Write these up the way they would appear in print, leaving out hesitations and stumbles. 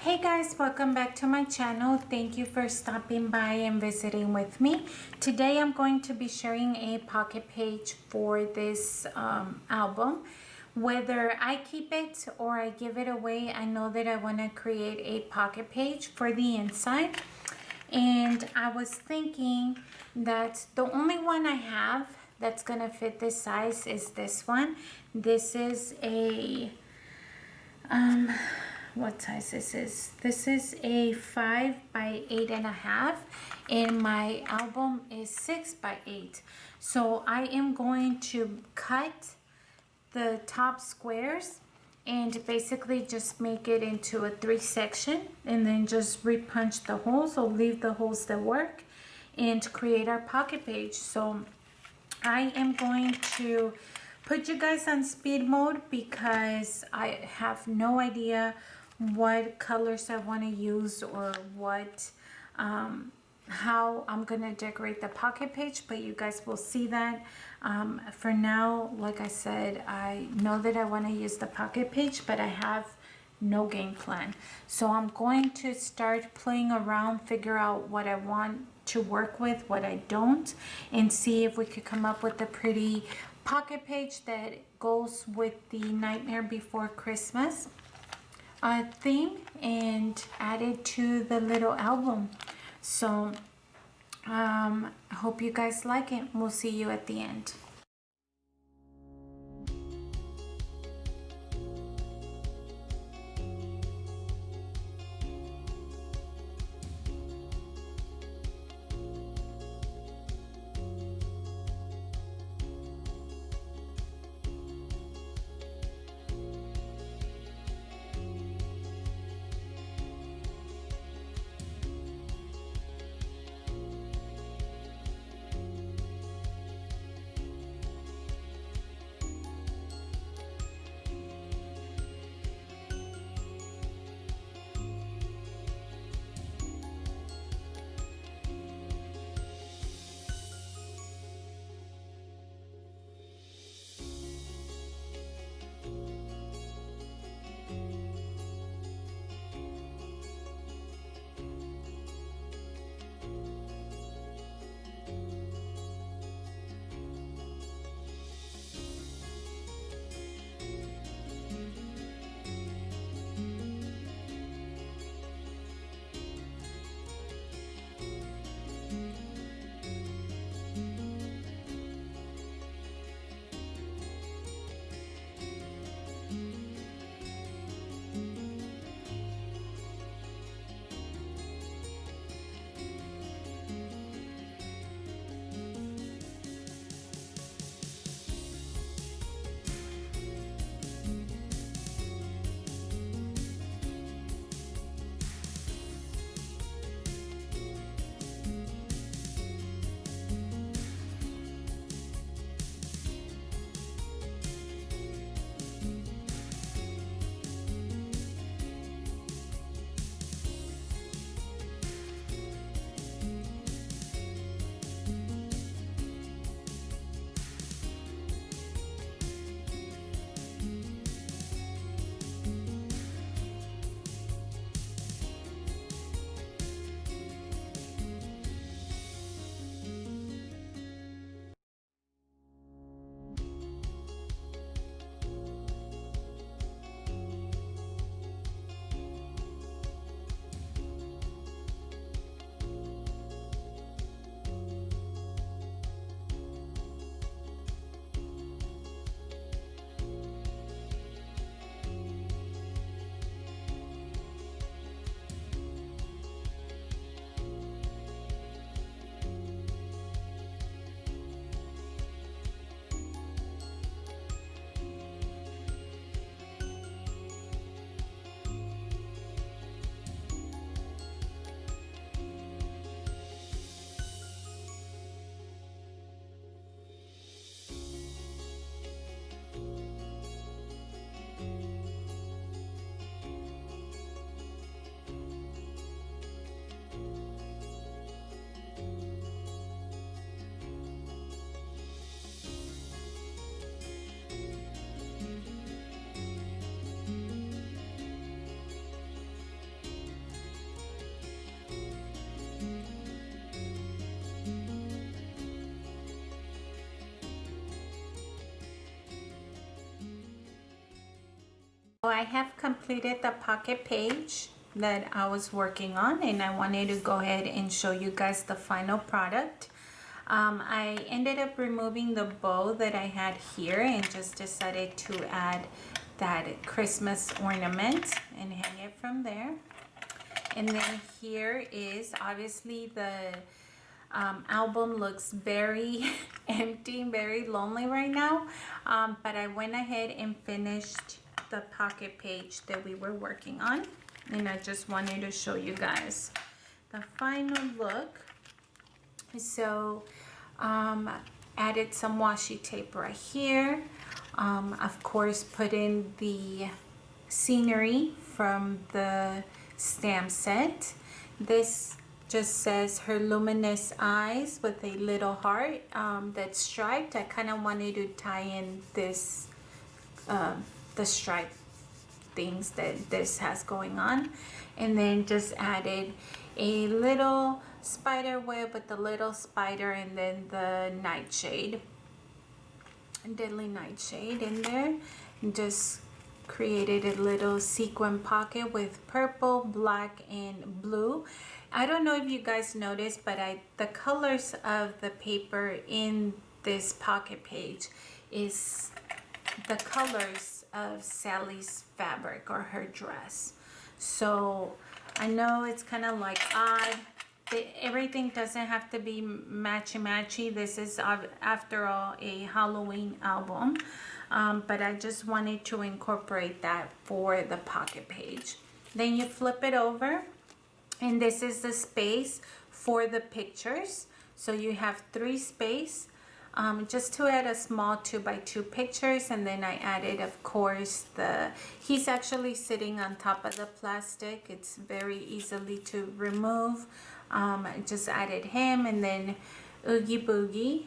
Hey guys, welcome back to my channel. Thank you for stopping by and visiting with me. Today I'm going to be sharing a pocket page for this album. Whether I keep it or I give it away, I know that I want to create a pocket page for the inside. And I was thinking that the only one I have that's going to fit this size is this one. This is a what size this is. This is a 5 by 8.5 and my album is 6 by 8. So I am going to cut the top squares and basically just make it into a 3 section and then just repunch the holes or leave the holes that work and create our pocket page. So I am going to put you guys on speed mode because I have no idea what colors I want to use or what how I'm gonna decorate the pocket page, but you guys will see that. For now, like I said, I know that I want to use the pocket page, but I have no game plan. So I'm going to start playing around, figure out what I want to work with, what I don't, and see if we could come up with a pretty pocket page that goes with the Nightmare Before Christmas theme and add it to the little album. So I hope you guys like it. We'll see you at the end. I have completed the pocket page that I was working on, and I wanted to go ahead and show you guys the final product. I ended up removing the bow that I had here and just decided to add that Christmas ornament and hang it from there. And then here is obviously the album looks very empty, very lonely right now, but I went ahead and finished the pocket page that we were working on, and I just wanted to show you guys the final look. So added some washi tape right here, of course put in the scenery from the stamp set. This just says her luminous eyes with a little heart that's striped. I kind of wanted to tie in this the stripe things that this has going on, and then just added a little spider web with the little spider, and then the nightshade, deadly nightshade in there, and just created a little sequin pocket with purple, black, and blue. I don't know if you guys noticed, but the colors of the paper in this pocket page is the colors of Sally's fabric or her dress. So I know it's kind of like odd. Everything doesn't have to be matchy-matchy. This is, after all, a Halloween album. But I just wanted to incorporate that for the pocket page. Then you flip it over, and this is the space for the pictures. So you have 3 space just to add a small 2x2 pictures. And then I added, of course, he's actually sitting on top of the plastic. It's very easily to remove. I just added him, and then Oogie Boogie.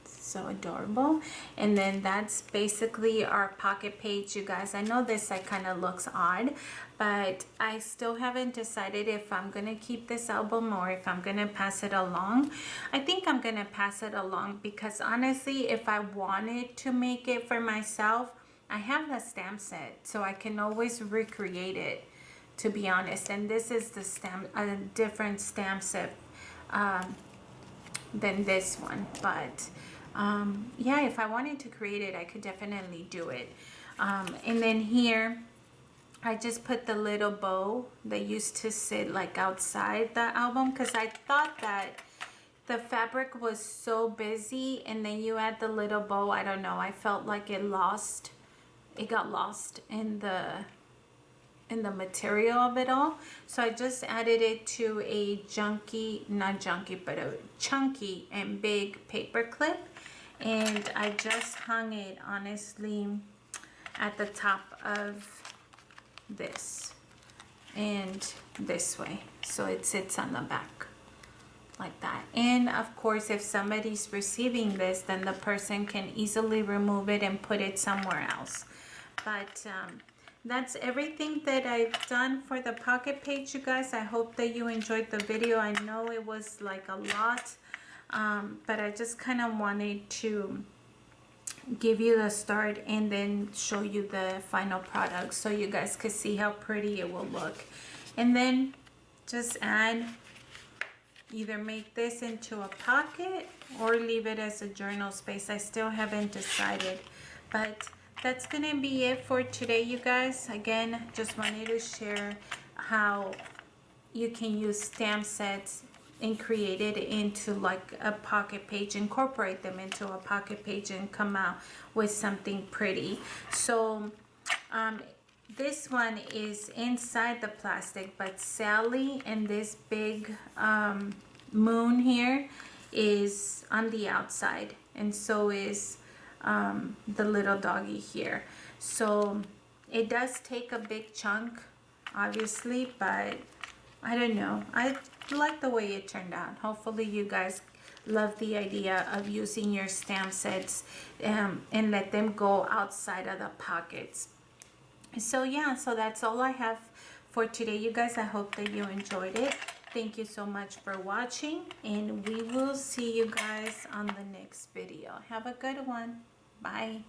So adorable. And then that's basically our pocket page, you guys. I know this kind of looks odd, but I still haven't decided if I'm gonna keep this album or if I'm gonna pass it along. I think I'm gonna pass it along because honestly, if I wanted to make it for myself, I have the stamp set, so I can always recreate it, to be honest. And this is the stamp, a different stamp set than this one, but yeah, if I wanted to create it, I could definitely do it. And then here I just put the little bow that used to sit like outside the album, because I thought that the fabric was so busy, and then you add the little bow. I don't know, I felt like it got lost in the material of it all. So I just added it to a not junky, but a chunky and big paper clip, and I just hung it honestly at the top of this and this way, so it sits on the back like that. And of course, if somebody's receiving this, then the person can easily remove it and put it somewhere else. But that's everything that I've done for the pocket page, you guys. I hope that you enjoyed the video. I know it was like a lot, but I just kind of wanted to give you the start and then show you the final product so you guys could see how pretty it will look. And then just either make this into a pocket or leave it as a journal space. I still haven't decided, but that's gonna be it for today, you guys. Again, just wanted to share how you can use stamp sets and create it into like a pocket page, incorporate them into a pocket page, and come out with something pretty. So this one is inside the plastic, but Sally and this big moon here is on the outside, and so is the little doggy here. So it does take a big chunk, obviously, but I don't know, I like the way it turned out. Hopefully you guys love the idea of using your stamp sets and let them go outside of the pockets. So yeah, so that's all I have for today, you guys. I hope that you enjoyed it. Thank you so much for watching, and we will see you guys on the next video. Have a good one. Bye.